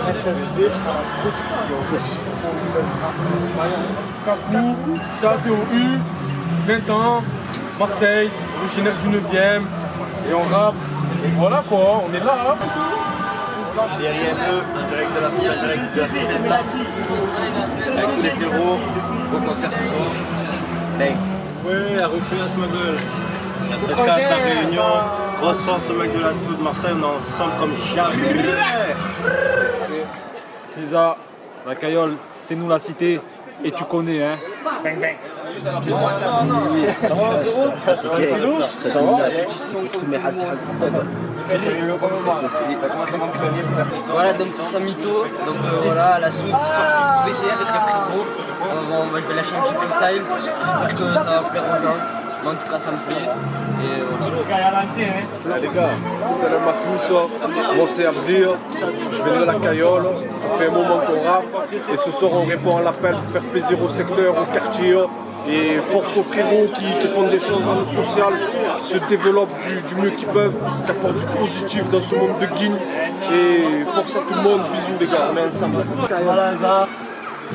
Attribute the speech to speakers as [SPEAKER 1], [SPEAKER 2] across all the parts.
[SPEAKER 1] SSD à la
[SPEAKER 2] Kakou, ça c'est au U, 20 ans, Marseille, originaire du 9e, et on rappe, et voilà quoi, on est là. Hein.
[SPEAKER 3] Derrière eux, en direct de la Street Dance, avec tous les frérots, au concert ce soir. Bang.
[SPEAKER 1] Ouais, REP Smuggle. RC4, la Réunion, grosse force au mec de la Soud, Marseille, on est ensemble comme jamais.
[SPEAKER 4] Cisa, la Cayolle, c'est nous la cité, et tu connais, hein. Bang bang.
[SPEAKER 5] Voilà, donc c'est Samito, donc voilà, la soupe, c'est BT avec les frérots. Bon, je vais lâcher un petit freestyle, j'espère que ça va plaire aux gens. Mais en tout cas, ça me plaît. Et voilà.
[SPEAKER 6] Les gars, salam à tous, moi c'est Abdir, je viens de la Cayolle, ça fait un moment qu'on rappe et ce soir on répond à l'appel pour faire plaisir au secteur, au quartier et force aux frérots qui font des choses dans le social, qui se développent du mieux qu'ils peuvent, qui apportent du positif dans ce monde de guigne et force à tout le monde, bisous les gars, on est ensemble.
[SPEAKER 2] Malaza,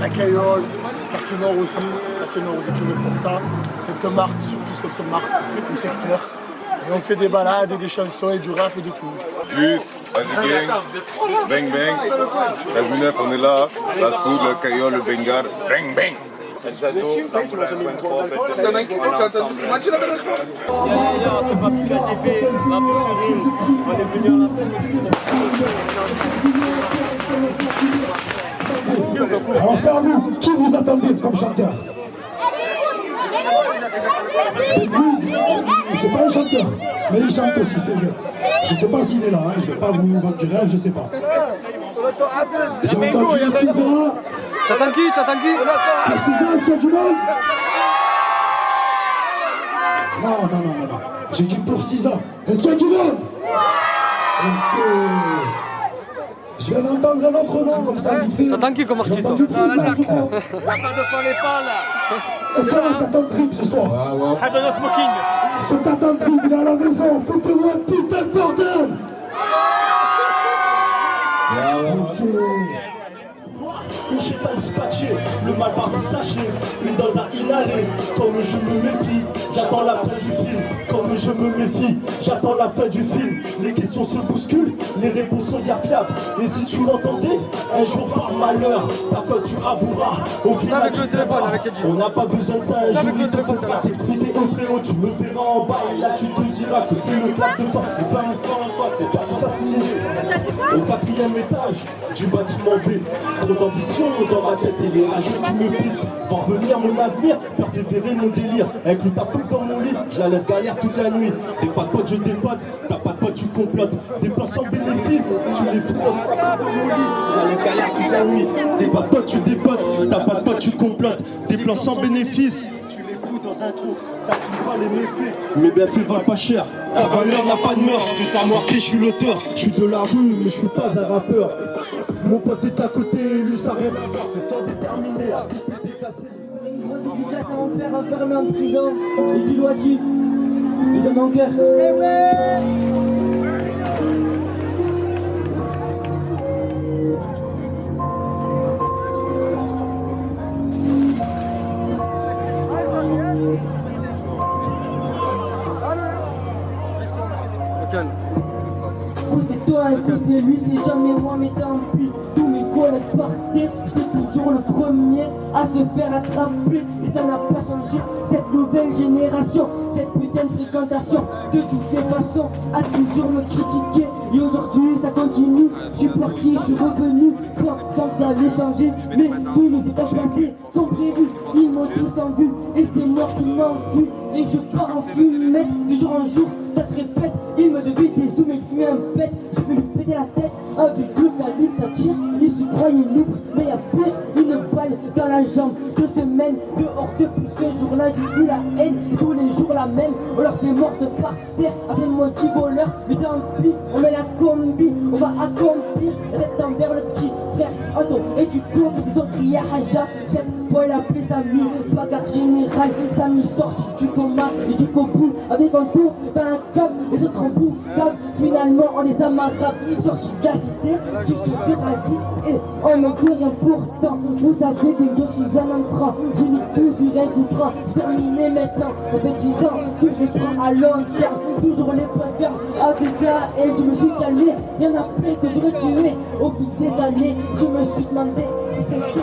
[SPEAKER 2] la Cayolle, quartier nord aussi très important, cette Marthe, surtout cette Marthe du secteur. Et on fait des balades et des chansons et du rap et de tout.
[SPEAKER 7] Juste, vas-y gang, bang bang, Cajuneuf on est là, la Soud, le Cayolle, le Bengar, bang bang.
[SPEAKER 8] C'est pas Pika GP, rap Cyril, on est venu à la
[SPEAKER 9] Alors c'est à vous, qui vous attendez comme chanteur? C'est pas un chanteur, mais il chante aussi, c'est vrai. Je sais pas s'il est là, hein. Je vais pas vous vendre du rêve, je sais pas. J'ai entendu 6 ans.
[SPEAKER 4] T'attends qui?
[SPEAKER 9] À 6 ans, est-ce qu'il y a du monde? Non. J'ai dit pour 6 ans. Est-ce qu'il y a du monde? Ok. Je viens d'entendre un autre nom comme ça, vite fait.
[SPEAKER 4] T'attends qui comme artiste?
[SPEAKER 9] Est-ce qu'il y a un Tatan Trip ce soir? Ce Tatan Trip, il est à la maison. Foutez-moi un putain de bordel. Ok.
[SPEAKER 10] Je suis pas dispatché, le mal parti saché, une dose à inhaler, comme je me méfie, j'attends la fin du film, comme je me méfie, j'attends la fin du film, les questions se bousculent, les réponses sont fiables, et si tu l'entendais, un jour par malheur, ta cause tu avoueras, au final tu pleuras, on n'a pas besoin de ça, un jour il te faudra t'expliquer au très haut, tu me verras en bas, et là tu te diras que c'est le clap de fin, c'est pas une fin en soi, c'est pas assassiné, au 4e étage du bâtiment B, trop d'ambition dans ma tête et les rageux qui me pistent. Voir venir mon avenir, persévérer mon délire. Avec le tapis dans mon lit, je la laisse galère toute la nuit. T'es pas de pote, je dépote. T'as pas de pote, tu complotes. Des plans sans bénéfice, tu les fous dans le tapis dans mon lit. Je la laisse galère toute la nuit. T'es pas de pote, tu dépotes. T'as pas de pote, tu complotes. Des plans sans bénéfice, tu les fous dans un trou. T'assumes pas les méfaits. Mes bienfaits valent pas cher. Ta valeur n'a pas de mœurs. C'est ta mort, je suis l'auteur. Je suis de la rue, mais je suis pas un rappeur. Mon pote est à côté, lui ça rien à faire, se sent déterminé à tout décasser.
[SPEAKER 5] Une grosse dédicace à mon père enfermé en prison, et qui doit dire, il est mon cœur. Coup c'est toi, un coup c'est lui, c'est jamais moi, mais tant pis. Tous mes collègues partaient, j'étais toujours le premier à se faire attraper. Et ça n'a pas changé, cette nouvelle génération, cette putain de fréquentation. De toutes les façons, à toujours me critiquer. Et aujourd'hui ça continue, je suis parti, je suis revenu. Pensant que ça allait changer, mais tous mes états passés sont prévus. Ils m'ont tous en vue, et c'est moi qui m'en vu. Et je pars en fumette, de jour en jour, ça se répète. Il me devait des sous, mais il fumait un bête. Je peux lui péter la tête avec le calibre, ça tire. Il se croyait libre, mais y'a pire, une balle dans la jambe. 2 semaines dehors depuis ce jour-là, j'ai eu la haine. Tous les jours la même, on leur fait morte par terre. Ah, c'est mon petit voleur, mais tant pis, on met la combi, on va accomplir. Reste envers le petit frère. Attends, et tu cours, ils ont crié Haja. Cette fois, il a appelé Samy, bagarre générale. Samy sorti du coma et du copou. Avec un tour d'un câble, les autres en bout. Câble, finalement, on les a marrés. Sorti de la cité, tu te sur raciste. Et on ne peut rien pourtant. Vous savez que je suis un emprunt. Je n'ai plus sur un coup franc. Je terminé maintenant. Ça fait 10 ans que je les prends à long terme. Toujours les points fermes. Avec la haine, je me suis calmé. Y'en a plein que j'aurais tué. Au fil des années, je me suis demandé si c'était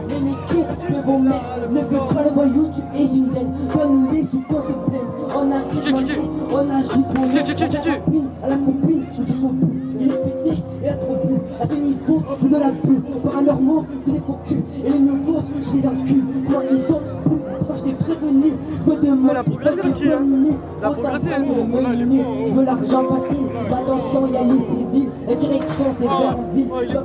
[SPEAKER 5] les métiers de vos mères. Ne fais pas le voyou, tu es une laine. Donne-nous les sous qu'on se plaise. On a demandé, on a joué pour à la copine, je dis non plus. Il est pété, il a trop bu. À ce niveau, c'est de la bulle. Paranormaux, de des faux culs. Et les nouveaux, je les encule. Moi, ils sont plus. Quand je t'ai prévenu, je me demande.
[SPEAKER 8] La progresser, le petit, hein. La progresser,
[SPEAKER 5] je veux l'argent facile, attention, il y a les civils. La direction, c'est vers ville. Je dois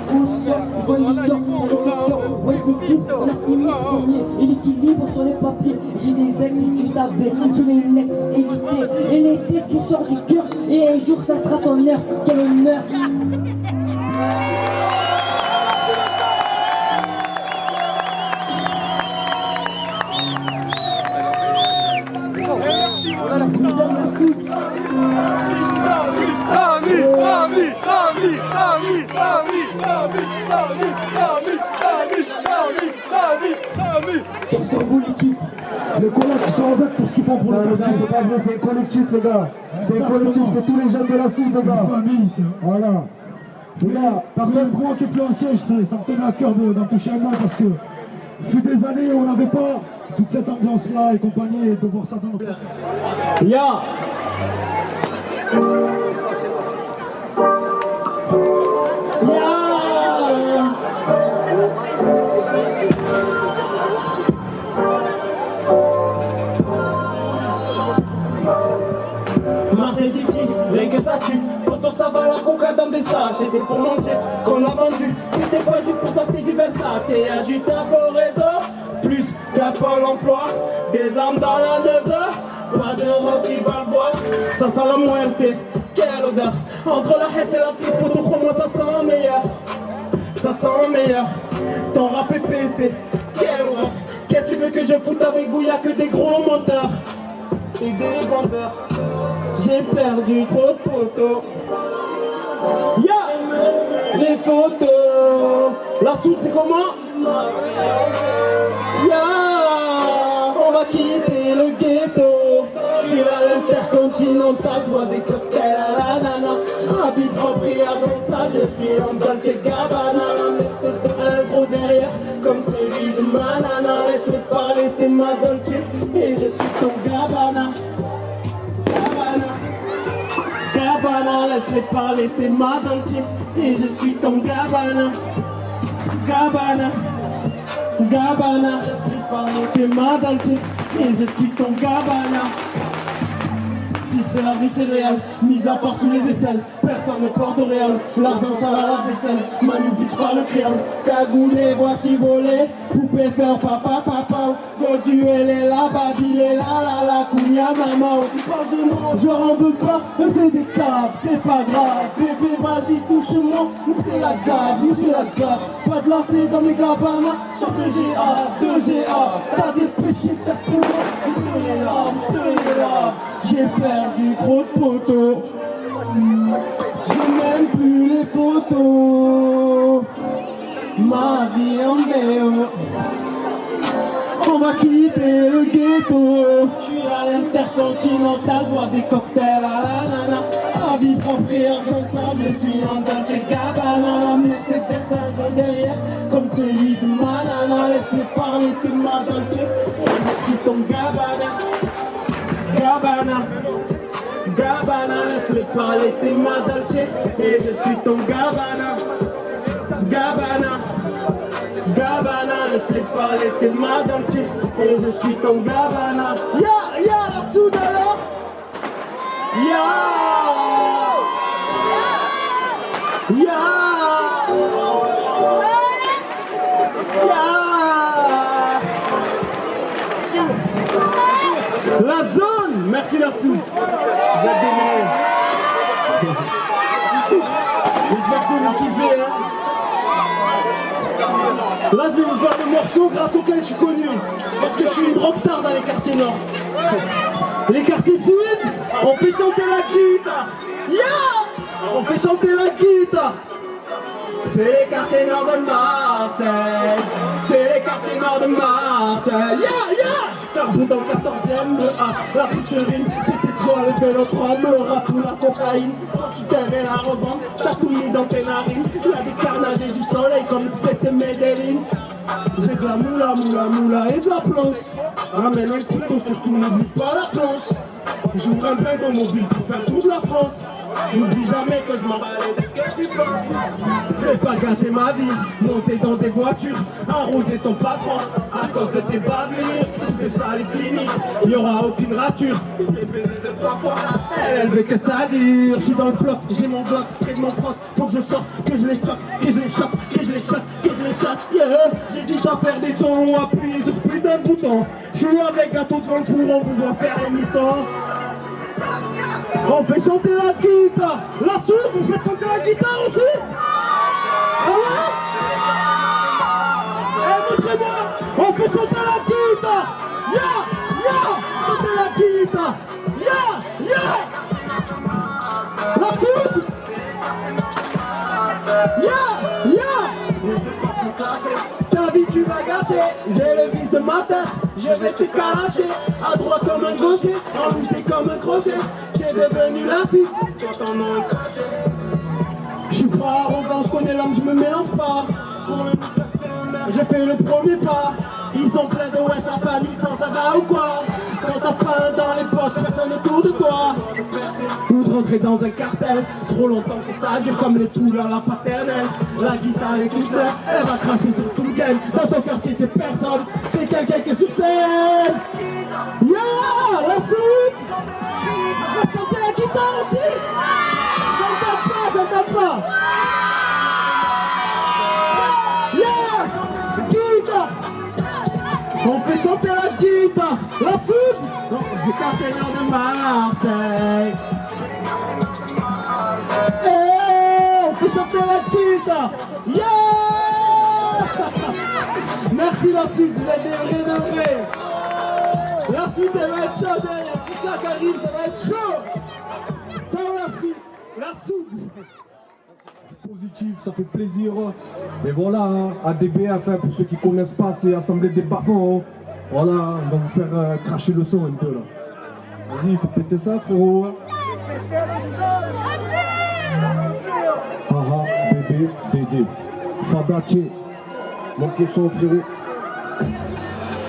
[SPEAKER 5] plus où sont les conditions, la réflexion. Moi, je l'équipe, on a fini premier. Et l'équilibre sur les papiers. J'ai des ex, si tu savais. Je vais une ex éviter. Et l'été qui sort du cœur. Et un jour, ça sera ton heure. Quel honneur!
[SPEAKER 9] Sur vous l'équipe. Les collègues qui sont avec pour ce qu'ils font pour le collectif. C'est pas vrai, c'est un collectif les gars. C'est un collectif, c'est tous les jeunes de la suite les gars. C'est une famille ça. Voilà. Les gars, par contre, moi qui est plus ancien, ça me tenait à cœur d'en toucher un mot parce que depuis des années on n'avait pas toute cette ambiance là et compagnie et de voir ça dans nos
[SPEAKER 10] Ya Marseille City, rien que ça tue. Pourtant ça va la coca dans des sacs. C'est pour mentir qu'on a vendu. C'était pas juste pour s'acheter du Versace. Y'a du taf au réseau, plus qu'à Pôle emploi. Des armes dans la 2 heures, pas d'Europe qui balvoie. Ça sent la muerte, quelle odeur. Entre la Hesse et la piste, pour ton moi ça sent meilleur. Ça sent meilleur, ton rap est pété, quelle horreur. Qu'est-ce que tu veux que je foute avec vous, y'a que des gros menteurs et des vendeurs. J'ai perdu trop de potos. Ya les photos. La soude c'est comment? Ya on va quitter le ghetto. Je suis à l'intercontinental, je bois des cocktails à la nana. Habit propre et argent sale, je suis en Dolce Gabbana. Mais c'est un gros derrière, comme celui de ma nana. Laisse-moi parler, t'es ma Dolce et je suis ton Gabbana. Gabbana, laisse-les parler, t'es ma Dolce et je suis ton Gabbana. Gabbana, Gabbana, laisse-les parler, t'es ma Dolce et je suis ton Gabbana. Si c'est la rue, c'est réel, mis à part sous les aisselles. Personne ne porte de réel, l'argent ça va la vaisselle. Manu bitch par le créole, cagoulé, voiture volée. Poupée faire papa, papa. Godu, elle est là, Babil est là, la Kounia, maman. Tu parles de moi, je en veux pas, mais c'est des caves, c'est pas grave. Bébé, vas-y, touche-moi, nous c'est la gave, nous c'est la gave. Pas de lancer dans mes gabanas, chante GA, 2GA. T'as des péchés, teste pour moi, je te les lave, je te les lave. J'ai perdu trop de potos. Je n'aime plus les photos. Ma vie en déo. On va quitter le ghetto. Je suis à l'intercontinental, je vois des cocktails à la nana. Ma vie propre et argent sale, je suis en Dolce Gabbana. La Mercedes un derrière, comme celui de ma nana. Laisse-moi parler, t'es ma Dolce et je suis ton Gabbana. Gabbana, Gabbana, laisse-les parler, t'es ma Dolce et je suis ton Gabbana. Gabbana, Gabbana, laisse-les parler, t'es ma Dolce et je suis ton Gabbana. Ya, ya, la soude alors. Ya, ya, ya. La zone, merci la soude. Vous êtes démêlés. J'espère que vous kiffez, hein. je vais vous faire le morceau grâce auquel je suis connu. Parce que je suis une rockstar dans les quartiers nord. Les quartiers sud, on fait chanter la guitare. Yeah! On fait chanter la guitare. C'est les quartiers nord de Marseille. C'est les quartiers nord de Marseille. Yeah, yeah! Je carbone dans le 14e, le H, la pousserine. C'était soit le vélodrome, le rap ou la cocaïne. Quand tu devais la revendre, t'as tout mis dans tes narines. Il y a des carnages et du soleil comme si c'était Medellin. J'ai de la moula et de la planche. Ramène un couteau, surtout n'oublie pas la planche. J'ouvre un bain dans mobile pour faire toute la France. N'oublie jamais que je m'en balais de ce que tu penses. Fais pas gâcher ma vie, monter dans des voitures, arroser ton patron à cause de tes bavures, tes sales cliniques, il n'y aura aucune rature. Je l'ai baisé 2-3 fois, elle veut que ça dure. Je suis dans le bloc, j'ai mon bloc près de mon front. Faut que je sorte, que je les choque, que je les choque, que je les choque, que je les chatte. Yeah. J'hésite à faire des sons ou appuyer sur ce putain de bouton. Je suis avec un tout devant le four en pouvant faire les mi-temps. On fait chanter la guitare. La soude, vous faites chanter la guitare aussi? Ah ouais? Eh, montrez-moi. On fait chanter la guitare. Yeah, yeah. Chanter la guitare. Yeah, yeah. La soude. Yeah, yeah. Ta vie tu vas gâcher. J'ai le vice de ma tête. Je vais te calacher. À droite comme un gaucher, en musclé comme un crochet. J'ai devenu la cible, quand ton nom est caché. J'suis pas arrogant, j'connais l'homme, j'me mélange pas. Pour le j'ai fait le premier pas. Ils sont pleins de wesh, la famille sans ça va ou quoi? Quand t'as pas dans les poches, personne autour de toi. Ou de rentrer dans un cartel, trop longtemps que ça dure comme les poules à la paternelle. La guitare écouteur, elle va cracher sur tout le game. Dans ton quartier t'es personne, t'es quelqu'un qui est sur scène. Yeah, la suite. Vous faites chanter la guitare aussi? J'entends pas. Yeah, guitare. On fait chanter la guitare. La soude. Non, du quartier nord de Marseille. Hey, on fait chanter la guitare. Yeah. Merci la suite, vous êtes des vrais de vrais. La suite, elle va être chaude, si ça arrive, ça va être chaud. Ciao la suite, la soude.
[SPEAKER 9] Positif, ça fait plaisir. Et voilà, hein, ADBF, hein, pour ceux qui connaissent pas, c'est Assemblée des bas-fonds. Voilà, on va vous faire cracher le son un peu là. Vas-y, fais péter ça, frérot. Haha, bébé, Dédé. Fadache, monte le son, frérot.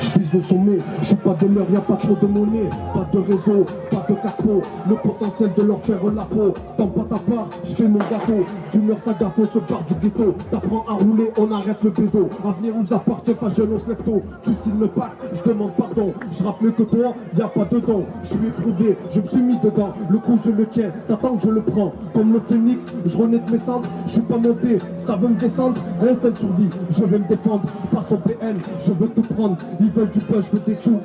[SPEAKER 9] Je vise le sommet, je suis pas de l'heure, y'a pas trop de monnaie, pas de réseau, pas de capot, le potentiel de leur faire la peau. Tant pas ta part, je fais mon gâteau, d'humeur ça gaffe, on se barre du ghetto. T'apprends à rouler, on arrête le bédo. Avenir nous appartient, pas jeune, on se lève tôt. Tu signes le pacte, je demande pardon. Je rappe mieux que toi, y'a pas de don. Je suis éprouvé, je me suis mis dedans. Le coup je le tiens, t'attends que je le prends. Comme le phénix, je renais de mes cendres. Je suis pas monté, ça veut me descendre. Instinct de survie, je vais me défendre. Face au PN, je veux tout prendre. Ils veulent du pain, je veux des sous.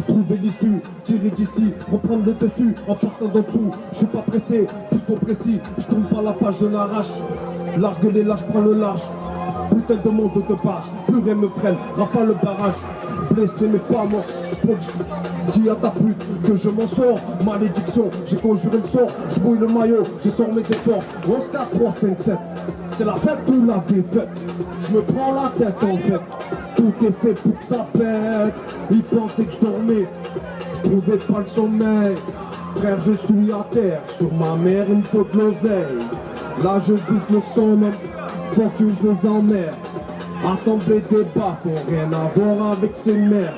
[SPEAKER 9] Trouver l'issue, tirer d'ici, reprendre le dessus en partant d'en dessous. Je suis pas pressé, plutôt précis. Je tourne pas la page, je l'arrache. Largue les lâches, prends le large. Putain de monde de barge, plus rien me freine, rafale le barrage. Blessé mais pas mort. Dis à ta pute que je m'en sors. Malédiction, j'ai conjuré le sort. Je bouille le maillot, je sors mes efforts. 11, 4, 3, 5, 7. C'est la fête ou la défaite. Je me prends la tête en fait. Tout est fait pour que ça pète. Ils pensaient que je dormais, je trouvais pas le sommeil. Frère, je suis à terre, sur ma mère il me faut de l'oseille. Là je vise le sommet, faut que je les emmerde. Assemblée des bas, faut rien à voir avec ces mères.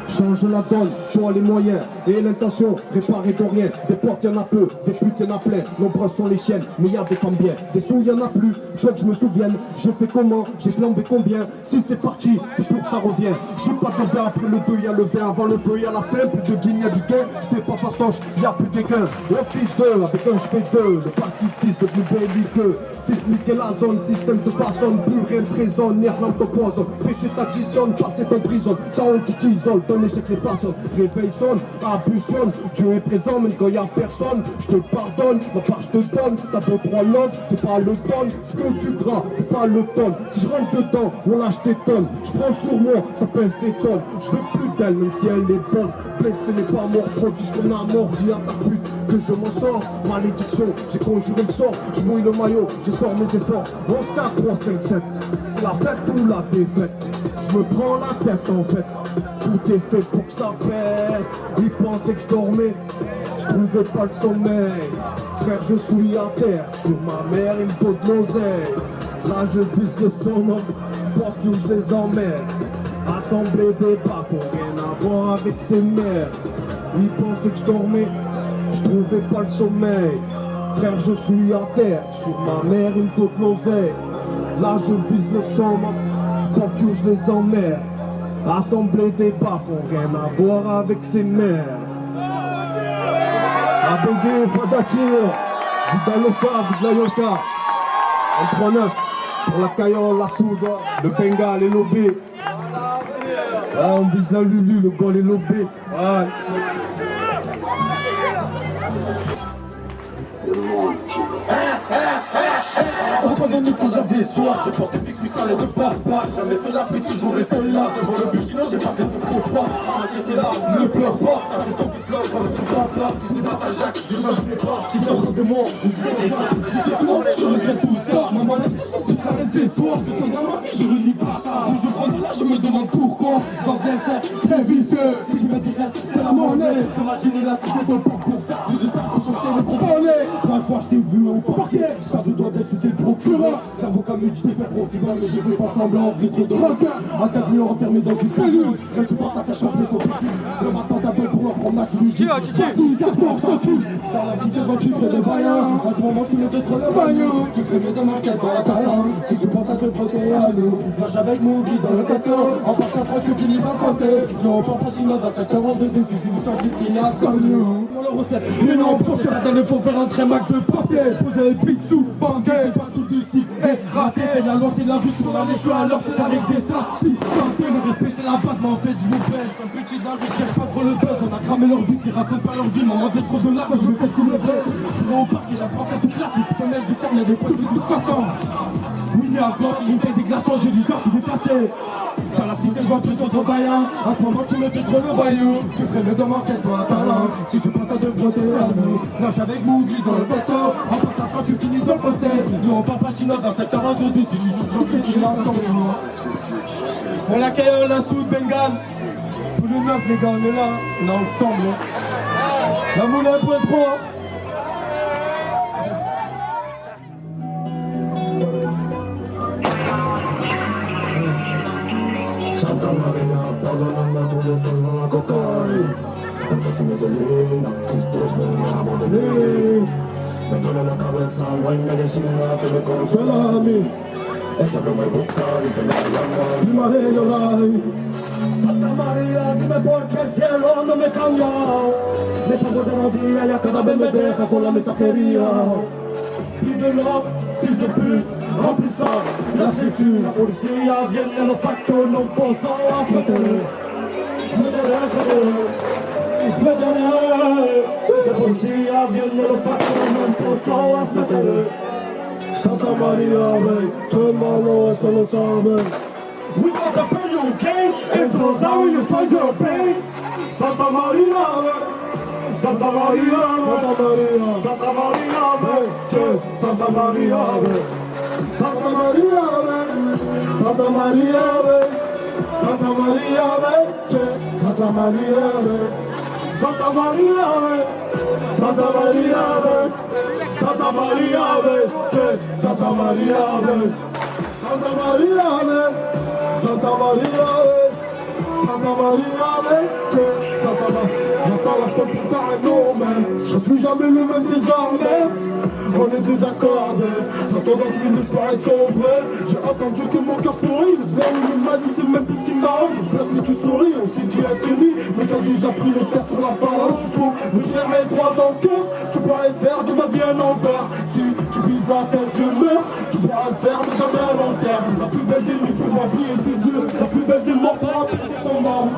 [SPEAKER 9] Change la donne, toi les moyens et l'intention, réparer de rien. Des portes y'en a peu, des putes y'en a plein. Nombreuses sont les chiennes, mais y'a des femmes bien. Des sous y'en a plus, faut que je me souvienne. Je fais comment, j'ai flambé combien. Si c'est parti, c'est pour que ça revienne. Je suis pas de vin après le 2, y'a le vin avant le feu, y'a la fin. Plus de guigne, y'a du gain, c'est pas fastoche, y'a plus de gain. Office 2, avec un je fais 2. Le pacifiste devenu belliqueux. Sismique la zone, système de façon, plus rien de trésor, Irlande t'oppose. Péché t'additionne, passé ton prison. Quand on t'isole, ton échec les personnes. Réveil sonne, abusonne, Dieu est présent même quand y'a personne. Je te pardonne, ma part je te donne. T'as beau 3 love, c'est pas le bon. Ce que tu gras, c'est pas le ton. Si je rentre dedans, on lâche tes tonnes. Je prends sur moi, ça pèse des tonnes. Je veux plus d'elle même si elle est bonne. Blessé n'est pas mort, prodige qu'on a mort. Dis à ta pute que je m'en sors. Malédiction, j'ai conjuré le sort. Je mouille le maillot, je sors mes efforts. 11-4-3-5-7, c'est la fête ou la défaite. Je me prends la tête en fait. Tout est fait pour que ça pète. Ils pensaient que je dormais, je trouvais pas le sommeil. Frère, je suis à terre, sur ma mère il me faut de l'oseille. Là je vise le sommet, fuck you je les emmène. Assembler des bas pour rien avoir avec ces mères. Ils pensaient que je dormais, je trouvais pas le sommeil. Frère, je suis à terre, sur ma mère il me faut de l'oseille. Là je vise le sommet, fuck you je les emmène. Assembler des bas pour rien avoir avec ces mères. ABD, Fadatir, Vida Loca, Vida Yoka. 139 pour la Caillole, la Souda, le Bengale et l'Obé. Ah, on vise la Lulu, le Gol et l'Obé. Ouais.
[SPEAKER 10] Pourquoi de nous quand j'avais soif, j'ai porté pique ça les deux papa. Jamais fait la pute, toujours été là devant le but, non j'ai pas fait de faux pas. Ah si j'étais là, ne pleure pas, t'as fait ton fils là, papa, tu sais pas ta Jacques, je change mes pas, tu t'en rends de moi, je regrette tout ça, maman elle toute la reine c'est toi, de ton gamin, je redis pas ça. Si je prends de là, je me demande pourquoi, dans un fait très vicieux, ce qui m'intéresse c'est la monnaie, de ma génération, ton porte pour faire plus de ça pour chanter le problème. Parfois je t'ai vu au parquet, je t'avais droit d'insulter le procureur. L'avocat me dit de faire profil, mais je fais pas semblant, vu trop de requins. Un camion enfermé dans une cellule. Quand tu penses à ça, je fais ton petit. Le matin t'appelles pour leur prendre la tue. Dans la cité, je vois plus près de vaillants. En ce moment, tu me fais trop le bagnot. Tu fais mieux de marquer dans la talent. Si tu penses à te frotter à nous, marche avec Mookie dans le casseau. En passe ta proche, tu finis par passer. Non, pas facile, à 7h22, si je chante du final, comme nous. Pour le recette, mais non, pour sur la dernière, faut faire un très max de papier. Poser les pics sous, banguer, partout du site. Raté, la loi c'est la juste pour aller choix alors c'est avec des tactiques. Le respect c'est la base, mais en fait je vous baisse. Un petit dingue, je cherche pas trop le buzz. On a cramé leur vie, ils racontent pas leur vie. Maman fait trop de là quand je me fais comme le vrai. Là on part, c'est la France à tout classe. Si tu peux mettre du temps, y'a des points de toute façon. Winnie à gauche, il me fait des glaçons, j'ai du corps qui est cassé. Dans la cité, je vois plutôt trop vaillant. À ce moment, tu me fais trop le voyou. Tu ferais mieux de marquer toi un talent. Si tu penses à te frotter à nous, lâche avec Mookie dans le vaisseau. En passe ta fin, tu finis dans le poste. Nous on part pas chinois dans cette aventure. Si tu joues chanter, tu l'as ensemble. On la Caillole, la Soude, Bengale. Tous les 9, les gars, on est là. On est ensemble. La moulin point 3.
[SPEAKER 9] Santa Maria, perdonando tous les songes dans la cocaïne. Impossible de ligne, tristesse de m'abandonner. Me duele la cabeza, no hay medicina que me consuela a mí. Ella no me busca, dice la llama, mi madre llorar.
[SPEAKER 10] Santa Maria, dime por qué el cielo no me cambia. Me pongo de rodillas y a cada vez me deja con la mensajería. Plus de love, fils de pute, remplis ça, la friture. La polizia viene e lo faccio, non posso smettere. La polizia viene e lo faccio, non posso smettere.
[SPEAKER 9] Santa Maria, wey, todo el malo eso lo sabe.
[SPEAKER 10] We got the pay you gang, and those how you find your pains. Santa Maria, Santa Maria,
[SPEAKER 9] Santa Maria,
[SPEAKER 10] Santa Maria, Santa Maria,
[SPEAKER 9] Santa Maria, Santa Maria,
[SPEAKER 10] Santa Maria,
[SPEAKER 9] Santa Maria,
[SPEAKER 10] Santa Maria, Santa Maria, Santa Maria,
[SPEAKER 9] Santa Maria, Santa Maria, Santa Maria, Santa Maria, Santa Maria. J'entends la faute pour ta non, mais je serai plus jamais le même désormais. On est désaccordés, j'entends dans ce milieu je parais sombre. J'ai entendu que mon cœur pourrit, le bien ou le mal, je sais même plus ce qui m'arrange. Je place que tu souris, aussi tu es tenu, mais t'as déjà pris le fer sur la phalange. Pour me tirer droit dans le cœur, tu pourrais faire de ma vie un enfer. Si tu vises la tête, je meurs, tu pourras le faire, mais jamais à long terme. La plus belle des nuits pour remplir tes yeux, la plus belle des morts pour apaiser ton âme.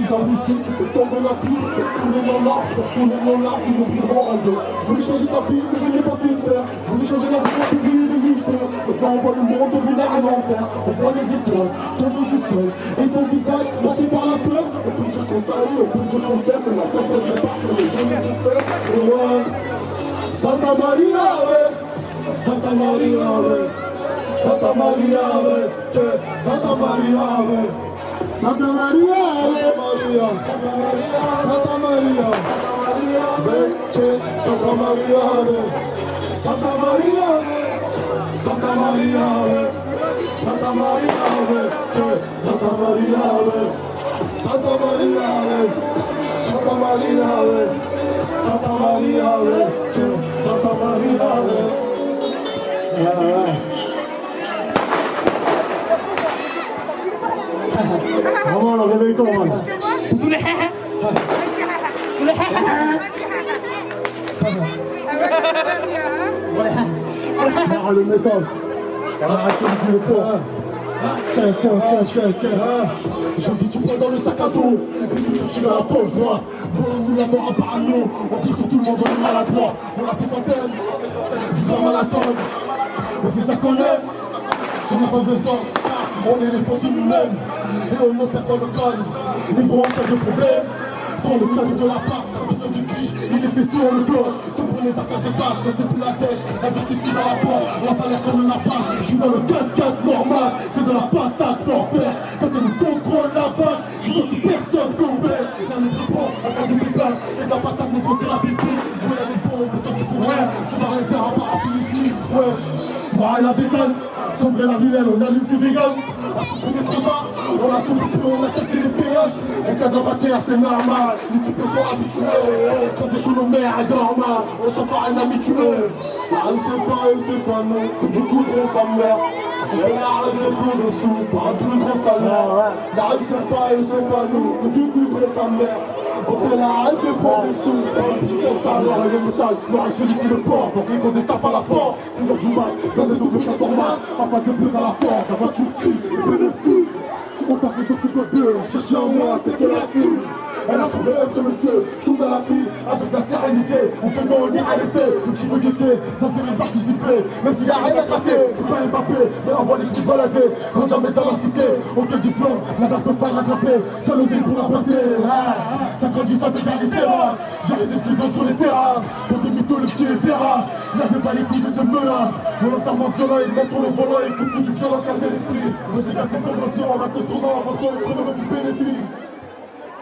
[SPEAKER 10] suis dans l'ici, tu fais tomber la pile, c'est couler mon larmes, c'est couler mon larme, tout nous brisons en deux. Je voulais changer ta fille, mais je n'ai pas su le faire. Je voulais changer la vie, pour oublier les lycées. Maintenant on voit le monde devenir un enfer. On voit les étoiles tomber du ciel, et son visage lancé par la peur. On peut dire qu'on s'arrête, on peut dire qu'on s'aime, mais la tête elle débarque pour les donner de fer. Et ouais, Santa Maria, ouais, Santa Maria, ouais, Santa Maria, ouais, Santa Maria, ouais. Santa Maria, Maria, Santa Maria, Santa Maria, Santa Maria, Santa Maria, Santa Maria, Santa Maria, Santa Maria, Santa Maria, Santa Maria, Santa Maria, Santa Maria, Vraiment, le réveil-toi, man. Le métal. Le port. Tiens. Je vis du poids dans le sac à dos. Et tu te chies dans la poche droite. Volons-nous la mort à part nous. On dit que tout le monde est maladroit. On a fait centaines. Du drame à la tonne. On fait ça qu'on aime. Je n'ai pas besoin. On est les pensées nous-mêmes. Et on nous perd dans le crâne. Ils vont en cas de problème. Sans le cadre de la part, besoin de quiche. Il est fait sur le cloche. Tout pour les affaires des tâches, mais c'est plus la tèche. Investis dans la poche, la salaire comme la page. Je suis dans le 4-4 normal. C'est de la patate leur père. Quand on nous contrôle la balle, je veux que personne compère. Dans le tripon, en cas de pétale. Et de la patate, nous c'est la pépite. Ouais, les bombes, toi tu fous rien. Tu vas rien faire à part appuyer ici. Ouais, moi et la bécane. Sombrer la vilaine, on allume ses véganes. On des combats, on a tout coupé, on a cassé les péages. En cas d'avateur, c'est normal. Les types sont habitués. Quand c'est chaud, nos mères, est normal. On chante pas un habitué. Là, c'est pas nous. Que du coup, on s'emmerde. C'est la règle de coup dessous. Par un plus gros salaire. Là, c'est pas nous. Que du coup, on s'emmerde. On fait la règle de pour dessous. Un petit peu de salaire et le métal. Noir est celui qui le porte. Donc, les qu'on détape à la porte. 6 heures du mat. Dans des doubles cas normales. En face de bleu dans la porte. La voiture crie. Et puis le fou. On t'a fait tout ce que chercher en moi, péter la queue. Elle a trouvé un monsieur, je tombe dans la fille, avec la sérénité. On fait non, on y a l'effet, le petit veut guetter, donc il participer. Même s'il y a rien à gratter, c'est pas Mbappé, mais envoie les skis balader. Quand jamais dans la cité, on te diplôme, la balle peut pas rattraper. Seul le ville pour la planter, ça grandit sa l'égalité, j'avais des petits sur les terrasses, pour des mythos, le petit est férace. N'avait pas les coups de menace, volontairement violent, il met sur le volant, il coupe du violent, calmer l'esprit. Vous êtes à cette convention, on va te tourner en rentrant le premier du bénéfice.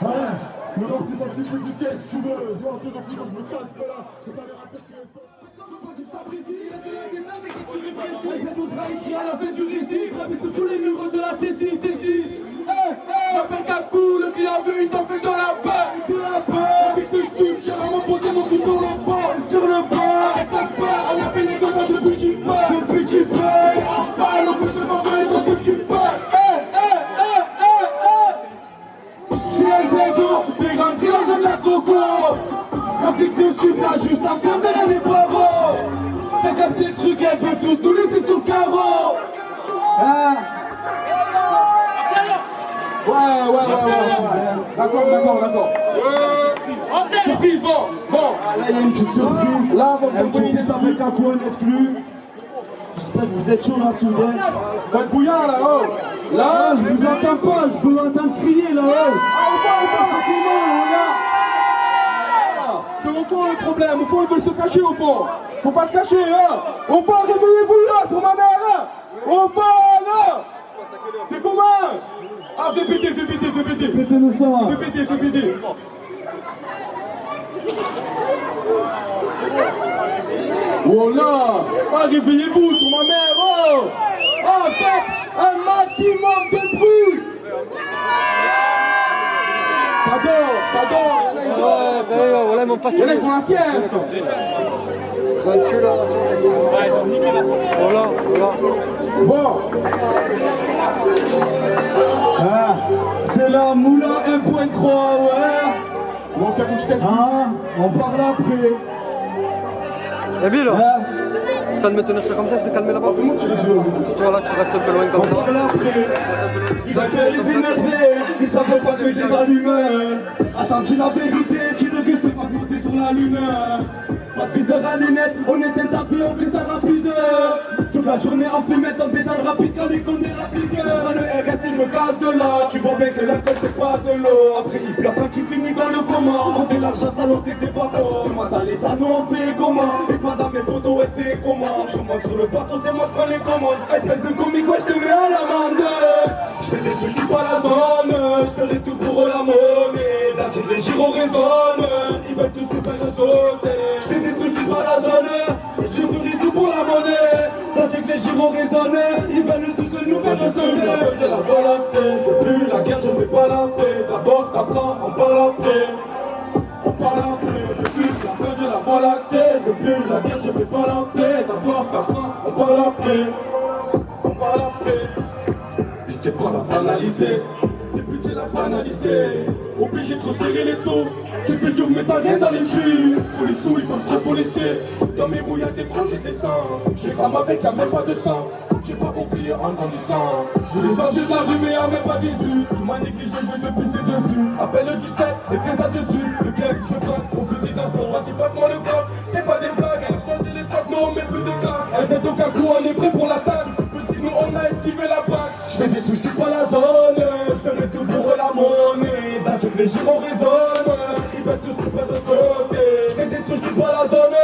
[SPEAKER 10] Ouais, le nom plus sensible du test, tu veux. Moi, je t'en prie, quand je me casse pas là, c'est pas les rappels qui est
[SPEAKER 11] cette autre a écrit à la fin du récit, gravé sur tous les murs de la thésie. J'appelle Kakou, le qui a vu une fait dans la barre. Avec de stup, j'ai vraiment posé mon cul sur le bord. Arrête ta part, on a payé de moi de petit pas. En balle, on fait seulement donner dans ce que tu parles. Si elle fait d'eau, fais grandir l'argent de la coco. Trafic de stup, la juge t'enferme derrière les barreaux. T'as capté le truc, elle veut tous nous laisser sur le carreau. Ouais. D'accord. Surprise, bon.
[SPEAKER 10] Là, il y a une petite surprise.
[SPEAKER 11] Là, on va
[SPEAKER 10] un petit feat avec un coin exclu. J'espère que vous êtes chaud là, soudain.
[SPEAKER 11] Pas de bouillard là-haut.
[SPEAKER 10] Là, je vous entends pas, je veux entendre crier là-haut.
[SPEAKER 11] C'est au fond le problème, au fond ils veulent se cacher au fond. Faut pas se cacher, hein. Au fond, réveillez-vous là, sur ma mère, hein. Au fond, là. C'est comment? Ah, fais péter.
[SPEAKER 10] Pétez le sang.
[SPEAKER 11] Fais péter. Oh là. Ah, réveillez-vous sur ma mère, oh. Ah, faites un maximum de bruit. Ça dort.
[SPEAKER 8] Voilà mon pote.
[SPEAKER 11] Il y en a qui font la sieste.
[SPEAKER 8] Ils ont niqué la soirée. Voilà.
[SPEAKER 11] Bon.
[SPEAKER 10] C'est la Moula 1.3, ouais.
[SPEAKER 11] On va faire une petite
[SPEAKER 10] On parle après.
[SPEAKER 8] Nabil,
[SPEAKER 12] Sans me tenir ça comme ça, je vais calmer là-bas. Tu vois là, tu restes un peu loin comme ça.
[SPEAKER 10] Il va faire les énerver, ils savent pas que je les allume. Attends, dis la vérité, tu veux que je te fasse monter sur la lune. Pas de viseur à lunettes, on était tapis, on fait ça rapide. Toute la journée en fumette, on pédale rapide quand les connaît rapide. Je prends le RS et je me casse de là. Tu vois bien que l'alcool c'est pas de l'eau. Après il pleure quand tu finis dans le coma. On fait l'argent sale, on sait que c'est pas bon. Demande à l'état, nous on fait comment. Et madame mes potos, et c'est comment. Je monte sur le bateau, c'est moi je prends les commandes. Espèce de comique, ouais je te mets à l'amende. Je fais des sous, je pas la zone. Je ferai tout pour la monnaie. D'un les gyros résonnent. Ils veulent tous nous faire sauter. Je fais des sous, je pas la zone. Je ferai tout pour la monnaie. Tandis que les gyros résonnent, ils veulent tous nous faire sauter. J'ai la volonté, je plus la guerre, je fais pas la paix. D'abord t'apprends, on parle après. On parle après, je fume la paix, j'ai la voie lactée. Je plus la guerre, je fais pas la paix. D'abord t'apprends, on parle après. On parle après. Puis t'es pas la banaliser. Débuter la banalité. Obligé de trop serrer les taux. Tu fais dur mais t'as rien dans les chevilles. Faut les sous, ils peuvent trop faut laisser. Dans mes roues y'a des trous, j'ai des seins. J'ai cramé avec y'a même pas de sang. J'ai pas oublié en grandissant. Je les sens, j'ai de la rue mais y'a même pas d'issue. Tu m'as négligé, je vais te pisser dessus. Appelle le 17 et fais ça dessus. Le club, je braque, on faisait d'un son. Vas-y passe-moi le corps, c'est pas des blagues. Elle a changé les potes, non on met plus de claques. Elle sait au cacou, on est prêt pour la table. Petit nous on a esquivé la bague. Je fais des sous, je pas la zone. Je ferai tout pour la monnaie. D'un que les gyros résonnent. Ils veulent tous nous faire sauter. Je fais des sous, je pas la zone.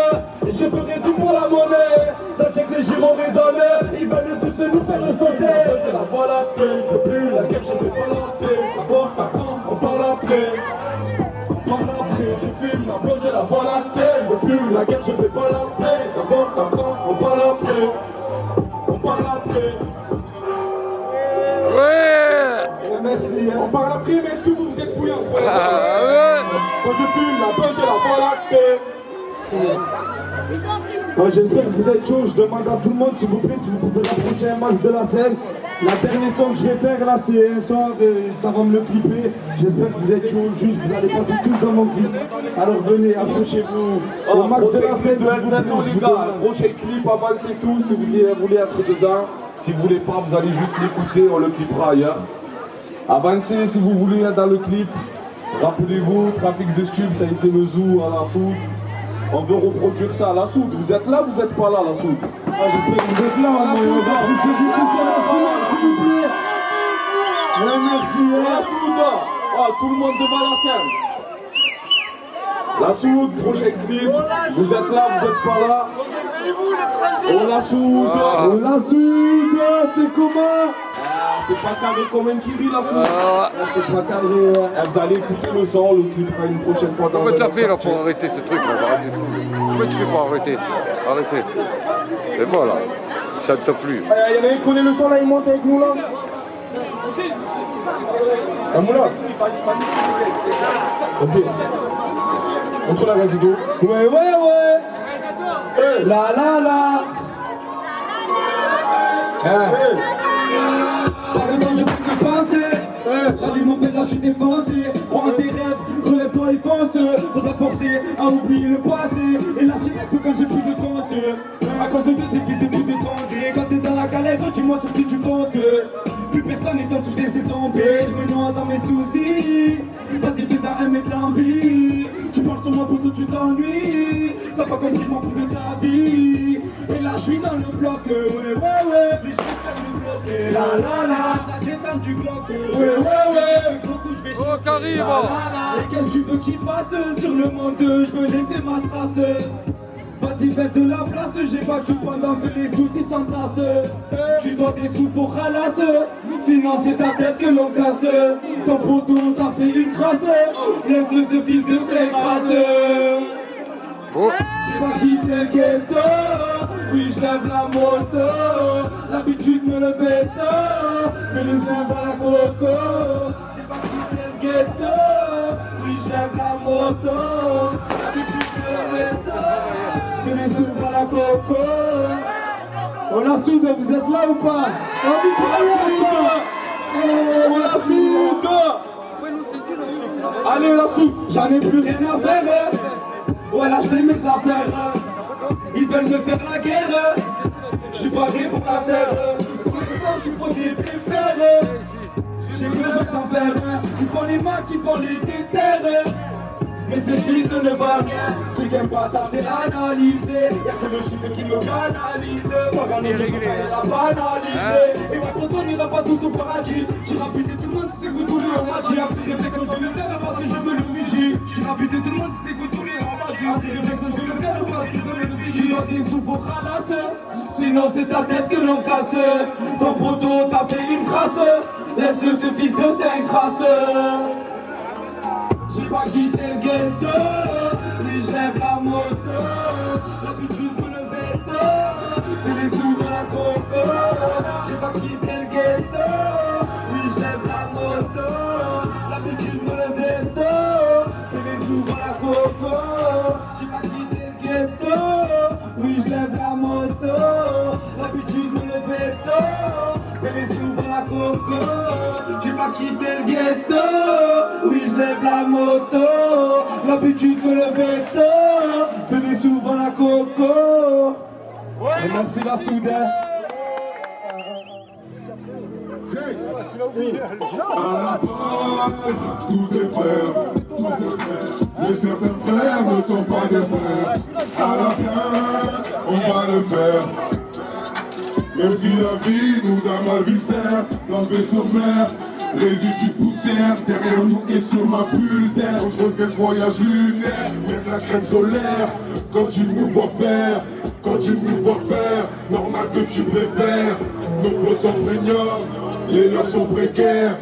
[SPEAKER 10] Je ferai tout pour la monnaie. D'un que les gyros résonnent. Ils veulent tous nous faire sauter. C'est la voie la paix. Je plus la guerre, je fais pas la paix. D'abord t'apprends, on parle après. On parle après, je fume la poche, j'ai la voie la tête. Je plus la guerre, je fais pas la paix. D'abord t'apprends, on parle après. On parle après.
[SPEAKER 11] Ouais. Merci. On parle après, mais est-ce que vous êtes bouillant? Quand je fume la poche, j'ai la voie lactée.
[SPEAKER 10] J'espère que vous êtes chaud, je demande à tout le monde s'il vous plaît si vous pouvez rapprocher un max de la scène. La dernière son que je vais faire là c'est un son, ça va me le clipper. J'espère que vous êtes chaud, juste vous allez passer tous dans mon clip. Alors venez, approchez-vous au max de la scène.
[SPEAKER 11] Les gars, prochain clip, avancez tout si vous voulez être dedans. Si vous voulez pas, vous allez juste l'écouter, on le clippera ailleurs. Avancez si vous voulez être dans le clip. Rappelez-vous, Trafic de Stube, ça a été le zoo à la soude. On veut reproduire ça à la soude. Vous êtes là, vous êtes pas là, la soude?
[SPEAKER 10] J'espère que vous êtes là, on va approcher du tout sur la soude, s'il vous plaît. Ouais, merci.
[SPEAKER 11] La soude, tout le monde devant la scène. La soude, prochain clip. Vous êtes là, vous êtes pas là. On la soude.
[SPEAKER 10] On la soude, c'est comment?
[SPEAKER 11] C'est pas carré comme un kiri la soude.
[SPEAKER 10] C'est pas carré.
[SPEAKER 11] Vous allez écouter le son, le clip une prochaine fois.
[SPEAKER 13] Comment tu as fait là pour arrêter ce truc là? Comment tu fais pour arrêter? Arrêtez. C'est bon là. Ça ne t'a plus.
[SPEAKER 11] Il y en a qui connaît le son là, il monte avec nous là. Un moulin. Ok. Entre la résidence.
[SPEAKER 10] Ouais. La. Par le temps je fais que penser. J'allume mon pédale, je suis défoncé. Crois en tes rêves, relève-toi et fonce. Faudra forcer à oublier le passé. Et lâcher les feux quand j'ai plus de France. À cause de ces fils de pute de trandés. Quand t'es dans la galère, dis-moi sur qui tu comptes. Plus personne n'étant tous laissé tomber. Je me noie dans mes soucis. Vas-y fais ça, un mec l'envie. Tu parles sur moi pour que tu t'ennuies. T'as pas comme je m'en fous de ta vie. Et là je suis dans le bloc. Ouais. Les cheveux me bloquer. La détente du bloc. Ouais. Beaucoup je vais
[SPEAKER 13] Karim.
[SPEAKER 10] Et qu'est-ce que tu veux qu'il fasse sur le monde? Je veux laisser ma trace. Vas-y fais de la place, j'ai pas tout pendant que les soucis s'entassent. Tu dois des sous pour ralasse, sinon c'est ta tête que l'on casse. Ton poteau t'a fait une crasse, laisse-le ce fil de s'écrase. J'ai pas quitté le ghetto, oui je lève la moto. L'habitude me le veto, fais le zoom à la coco. J'ai pas quitté le ghetto, oui je lève la moto. L'habitude me le veto. Les sous à la coco. On la soude, vous êtes là ou pas? On la soude.
[SPEAKER 11] Allez la soude.
[SPEAKER 10] J'en ai plus rien à faire. Ouais là je fais mes affaires.
[SPEAKER 11] Ils veulent me faire la guerre. Je suis paré pour la faire. Pour l'instant, je suis posé pépère. J'ai besoin d'en faire un. Ils font les mains qui font les déterres. Mais ces fils ne valent rien. Tu n'aimes pas tarder à analyser. Y'a que le shit qui me canalise. Par année, j'ai pas la banaliser. Et ouais, quand on n'ira pas tous au paradis. J'ai rapidé tout le monde si t'écoutes tous les on m'a dit. Après réflexion, je vais le faire parce que je me le suis dit. J'ai rapidé tout le monde si t'écoutes tous les on m'a dit. Après réflexion, je vais le faire parce que je me le suis dit. Tu dois des sous pour ralasser. Sinon, c'est ta tête que l'on casse. Ton poteau t'a fait une trace. Laisse-le ce fils de saint crasse. J'ai pas quitté le ghetto, oui je lève la moto. L'habitude me le veto, fais les sous dans la coco. J'ai pas quitté le ghetto, oui je lève la moto. L'habitude me le veto, fais les sous dans la coco. J'ai pas quitté le ghetto, oui je lève la moto. L'habitude me le veto, fais les sous dans la coco. J'ai pas quitté le ghetto, oui je lève la moto. L'habitude me le veto, fais les sous dans la coco. Et merci la soudain.
[SPEAKER 14] À la fin, tous des frères, mais certains frères ne sont pas des frères. À la fin, on va le faire. Même si la vie nous a mal vissé dans le vaisseau mère, résidus de poussière derrière nous et sur ma bulle d'air. Je refais le voyage lunaire, même la crème solaire. Quand tu nous vois faire, quand tu nous vois faire, normal que tu préfères. Nos flots sont prégnants, les leurs sont précaires.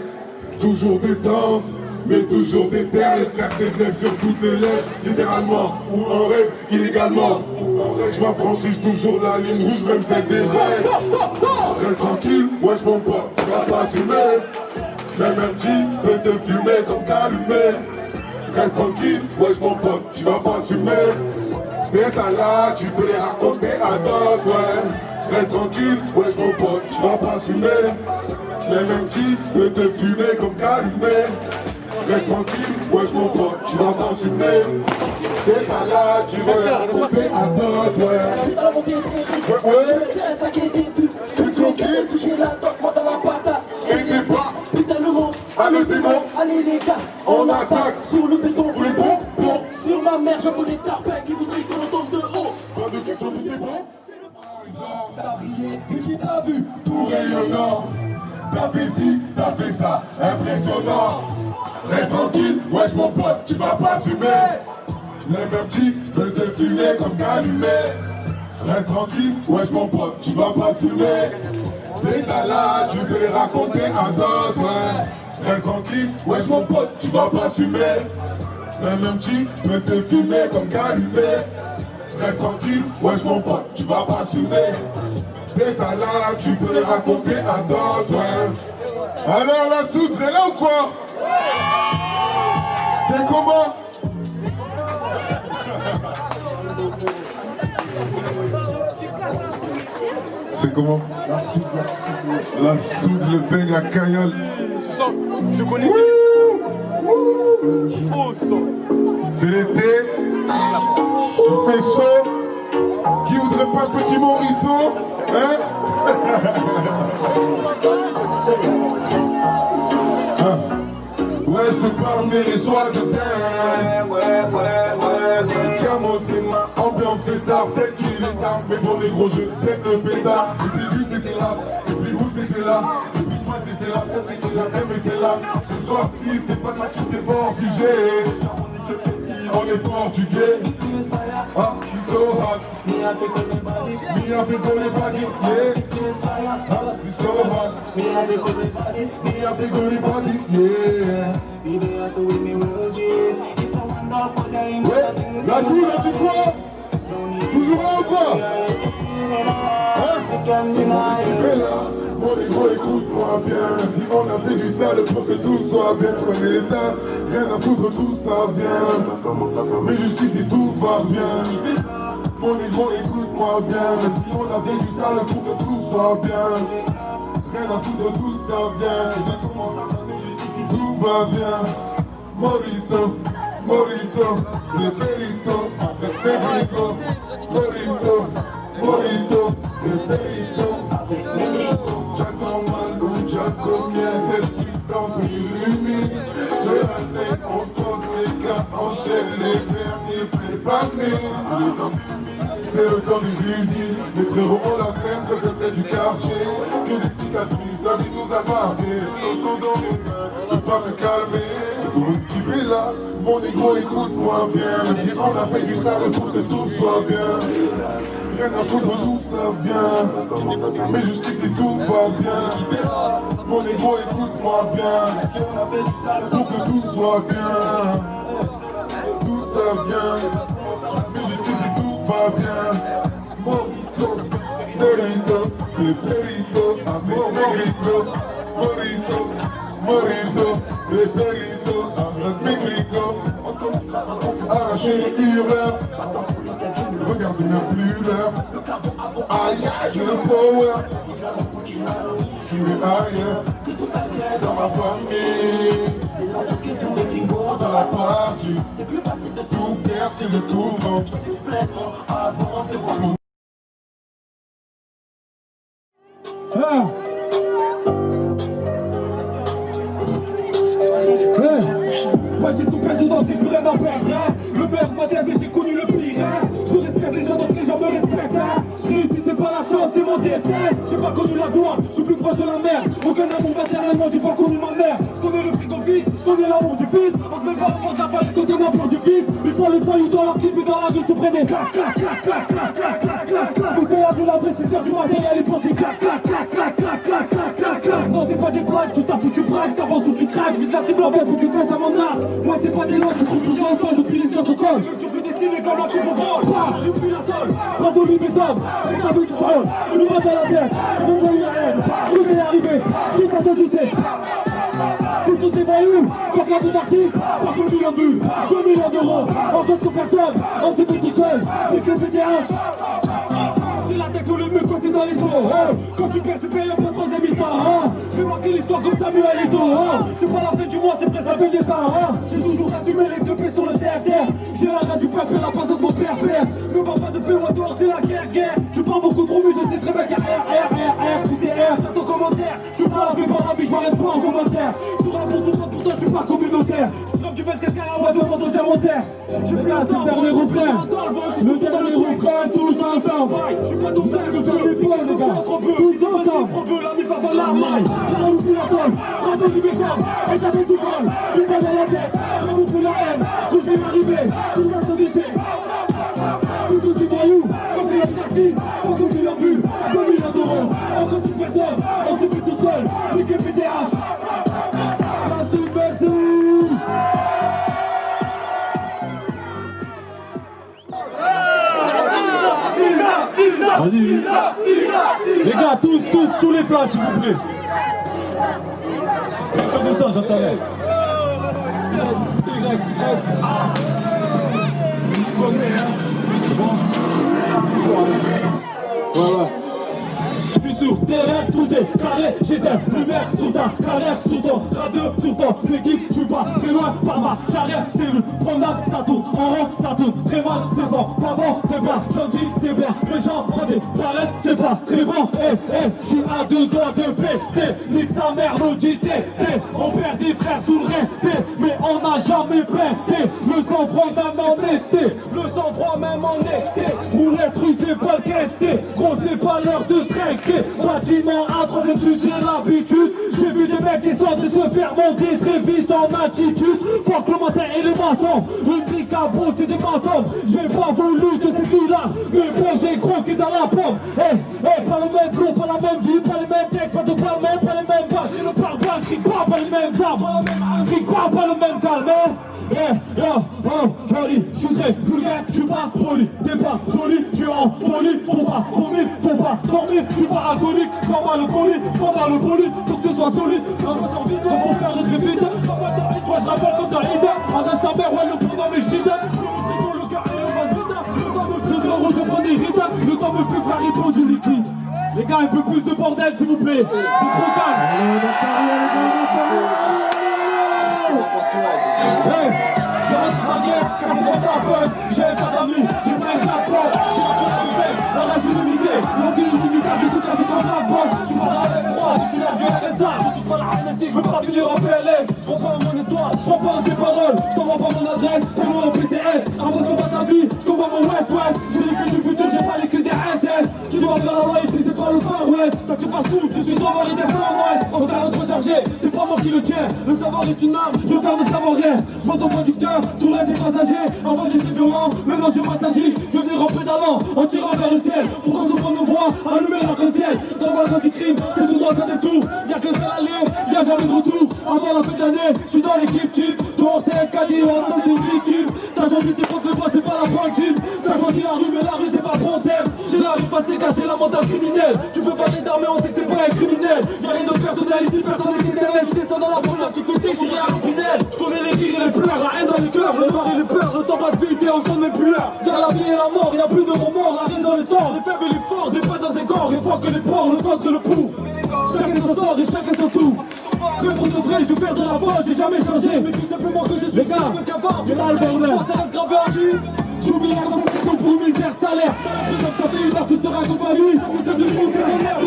[SPEAKER 14] Toujours des tentes, mais toujours des terres. Les frères des nègres sur toutes les lèvres, littéralement. Ou en rêve, illégalement. Ou en rêve, je m'affranchis toujours la ligne rouge, même celle des rêves. Reste tranquille, ouais je m'en pas, tu vas pas assumer. Même un petit peut te fumer comme t'allumer. Reste tranquille, ouais je m'en pote, tu vas pas assumer. Tes salades, tu peux les raconter à d'autres, ouais. Reste tranquille, ouais je m'en pote, tu vas pas assumer. Même un petit peut te fumer comme t'allumer. Reste tranquille, ouais je m'en pote, tu vas pas assumer. Tes salades, tu peux les raconter à d'autres, ouais.
[SPEAKER 5] Je suis dans la montée, c'est ouais. Je reste à quel début. J'ai touché la toque, moi dans la patate.
[SPEAKER 14] Et des pas,
[SPEAKER 5] putain le monstre,
[SPEAKER 14] allez démon,
[SPEAKER 5] allez les gars, on attaque. Sur le béton, c'est bon, bon. Sur ma mère, je connais ta paix qui voudrait qu'on entende de haut.
[SPEAKER 14] Pas de question, tout est bon.
[SPEAKER 5] T'as brillé, mais qui t'a vu,
[SPEAKER 14] tout rayonnant. T'as fait ci, t'as fait ça, impressionnant. Reste tranquille, wesh mon pote, tu vas pas assumer. Les mêmes types veulent te fumer comme t'allumer. Reste tranquille, wesh mon pote, tu vas pas assumer. Tes salades, tu peux les raconter à d'autres, ouais. Reste tranquille, wesh mon pote, tu vas pas assumer. Les mêmes types veulent te fumer comme t'allumer. Reste tranquille, wesh mon pote, tu vas pas assumer. Tes salades, tu peux les raconter à d'autres, ouais. Alors la soutre est là ou quoi? C'est comment? C'est comment? La soude, le beigne, la cagnole.
[SPEAKER 11] Je connais.
[SPEAKER 14] C'est l'été, il fait chaud. Qui voudrait pas le petit morito? Hein? Ouais, je te parle, mais les soirs de dingue. Ouais. Camos, c'est ma ambiance fêtard. Peut-être qu'il est tard, mais bon, les gros jeux, peut-être le pétard. Et puis lui, c'était là. Et puis vous, c'était là. Et puis moi, c'était là. Ça, c'était là. Elle était là. Ce soir, si t'es pas de match, t'es pas figé. On est portugais. Ah, it's so hot. Me have to go to body. Yeah. Ah, it's so hot. Me have to go to body. Yeah. Ouais, la foule, tu crois? Toujours là ou quoi? Mon négro, écoute-moi bien. Si on a fait du sale pour que tout soit bien, tu connais les tasses, rien à foutre, tout ça vient. Mais jusqu'ici tout va bien. Mon négro, écoute-moi bien. Même si on a fait du sale pour que tout soit bien, rien à foutre, tout ça vient. Ça commence à sonner, jusqu'ici tout va bien. Morito, morito, le perito. avec Perico, Morito, Morito, et Perico, avec Perico. Jaco Malgo, Jaco Mien, cette substance m'illumine. Je le ramène, on se pose les gars, enchaîne les verres, ils prennent pas de mine. C'est le temps du zizi, les frérots ont la flemme de faire celle du quartier. Que des cicatrices, la vie nous a marqués. Nos sont dans les mains, ne pas me calmer. Pour une équipe est là, mon négro écoute-moi bien. Même si on a fait du sale pour que tout soit bien. Rien à foutre, tout ça vient. Mais jusqu'ici tout va bien. Mon négro écoute-moi bien. Pour que tout soit bien. Tout ça vient. Mais jusqu'ici tout va bien. Morito, Perito, le Perito, avec Perito, Morito, Morito, le Perito, avec Mexico. Arracher les hurleurs, regardez même plus l'heure. Aïe, j'ai le power. Je suis ailleurs, dans ma famille. Dans la partie, c'est plus facile de tout perdre que de tout vendre. Avant de voir nous.
[SPEAKER 11] Moi j'ai tout perdu donc j'ai plus rien à perdre hein. Le meilleur modèle mais j'ai connu le pire hein. Je respecte les gens donc les gens me respectent hein. Je réussis c'est pas la chance c'est mon destin. J'ai pas connu la gloire, je suis plus proche de la mer. Aucun amour matériellement j'ai pas connu ma mère. Je connais le frigo vide, je connais l'amour du vide. On se met pas au bord de la falaise quand on a peur du vide. Une fois les faillots dans leur clip et dans la rue se prenaient clac clac clac clac clac clac clac clac clac. Vous avez vu la vraie c'est du matériel et pensez clac clac clac clac clac clac clac clac clac. Non c'est pas des blagues, tu t'as foutu braque, t'avances ou tu craques. Je vise la cible en vert pour que tu craches à mon arc. Moi c'est pas des lois, je trouve plusieurs temps, je plie les autres cols. Tu fais dessiner comme la coupe au bol. Depuis la tôle, bravo lui béton. Et t'as vu que je sol, une main dans la tête. On voit une haine, où je vais arriver. Qui t'a dosé? C'est tous des voyous, fuck la vie d'artiste, fuck le million de vues, 2 millions d'euros. En fait que personne, on s'est fait tout seul, avec le PTH. J'ai la tête tous les mecs coincés dans les dos. Quand tu perds, tu payes un peu troisième mi-temps. Je vais marquer l'histoire comme Samuel Eto'o. C'est pas la fin du mois, c'est presque la fin des temps. J'ai toujours assumé les 2 P sur le terre-terre. J'ai la rage du peuple et la passion de mon père-père. Me bats pas de paix ou dehors, c'est la guerre. Je parle beaucoup trop, mais je sais très bien qu'à R, sous R, j'attends commentaire. Je suis pas la vie, par la vie, je m'arrête pas en commentaire. Je rappe pour tout le monde, pourtant je suis pas communautaire. Je frappe du 24 carats, demande au diamantaire. J'ai plus à faire les refrains. Le temps dans les refrains, tous ensemble. Je suis pas ton frère, je fais les points, les gars. Tous ensemble. On veut la mif avant la maille. La roue plus la tôle, phrase du béton. Et t'as fait tout seul, une balle dans la tête. La roue plus la haine, que je vais arriver. Tout ça se disait. C'est tous des voyous, quand c'est la vie d'artiste. 30 millions de vues, 2 millions d'euros. On se trouve personne, on se fait tout seul. Nique PTH. Merci, merci.
[SPEAKER 15] Vas-y. Les gars, tous les flashs, s'il vous plaît. Comme ça, j'attendais.
[SPEAKER 11] Tu connais, hein? C'est bon? Ouais. Je suis sur terrain, tout est carré, j'éteins lumière sur ta carrière, sur ton radio, sur ton équipe, je suis pas très loin, par ma charrière, c'est le promenade, ça tourne en rond, ça tourne très mal, c'est ça, pas bon, t'es pas gentil, t'es bien méchant, prends des barrettes, c'est pas très bon, je suis à 2 doigts de péter, nique sa mère, l'audité, on perd des frères sous le rein, mais on n'a jamais prêté, le sang-froid jamais en été, le sang-froid même en été, roulette russe c'est pas le quêté, gros c'est pas l'heure de traiter. Bâtiment à 3ème sud, j'ai l'habitude. J'ai vu des mecs qui sortent de se faire monter très vite en attitude. Fuck le matin et les bâtons. Une brique à beau, c'est des bâtons. J'ai pas voulu de ces filles-là, mais bon, j'ai croqué dans la pomme. Pas le même plomb, pas la même vie, pas les mêmes textes, pas de palme, pas les mêmes balles. J'ai le pare-balles, crie pas les mêmes armes, pas la même crie pas le même calme. Joli, je suis très vulgaire, je suis pas poli, t'es pas joli, je suis en folie, faut pas vomir, faut pas dormir, je suis pas alcoolique, je prends pas le poli, faut que tu sois solide, quand on envie, toi faut faire je vite, toi je rappelle comme dans l'idée, arrête ta mère, ouais le prend dans mes gîtes, je me frigo le cœur et le vent vide, le temps me fait de rouge, je prends des rides, le temps me fait faire répondre du liquide. Les gars, un peu plus de bordel s'il vous plaît, c'est trop calme. Je reste ma guerre, car c'est mon chapeau. J'ai un cadavre nuit. J'ai pas un rapport, j'ai la foi à faire, la rage illimitée, l'envie illimitée, j'ai tout cassé comme la bombe. Je suis pas dans la F3, titulaire du RSA, je touche pas la amnésie, je veux pas finir en PLS. Je prends pas mon étoile, je prends pas tes paroles, je t'envoie pas mon adresse, fais-moi en PCS. Avant de combattre ta vie, je combats mon West-West. J'ai les clés du futur, j'ai pas les clés des SS. Qui doit faire la loi ici, c'est pas le Far West. Ça se passe tout, je suis dans mon destin en Ouest. On va recharger, c'est pas moi qui le tiens. Le savoir est une arme, je veux faire de savoir rien. Je m'entends producteur, tout reste est passager. Avant j'étais violent, maintenant je m'assagis. Je vais venir en pédalant, en tirant vers le ciel. Pour qu'on entende nos voix, allumer l'arc-en-ciel. Dans le voisin du crime, c'est tout droit, ça détour. Y'a qu'un seul aller, y'a jamais de retour. Avant la fin d'année, je suis dans l'équipe type. Toi, t'es un caddie, on a des victimes. T'as choisi tes potes, le bois, c'est pas la pointine. T'as choisi la rue, mais la rue, c'est pas bon terme. J'ai la rue facile, cacher la mentale criminelle. Tu peux pas t'aider, mais on sait que t'es pas un criminel. Y'a rien de personnel, ici personne n'est éternel. Tu descends dans la première, tu fais déchirer à l'épinel. Je connais les rires et les pleurs, la haine dans les cœurs, le noir et les peurs. Le temps passe vite et on se donne même plus l'heure. Y'a la vie et la mort, y'a plus de remords, la raison le temps. Les faibles et les forts, des pas dans ses corps. Et fort que les porcs, le contre le pour. Chacun son sort et chacun son tour. Que pour de vrai, je vais faire de la voix, j'ai jamais changé. Mais tout simplement que je suis comme qu'avant. C'est pas le bordel, ça reste gravé en vie. J'oublie comment ça compte pour une misère de salaire. T'as l'impression que ça fait une heure que je te raconte ma vie. Ça fait de fou, c'est ton merde.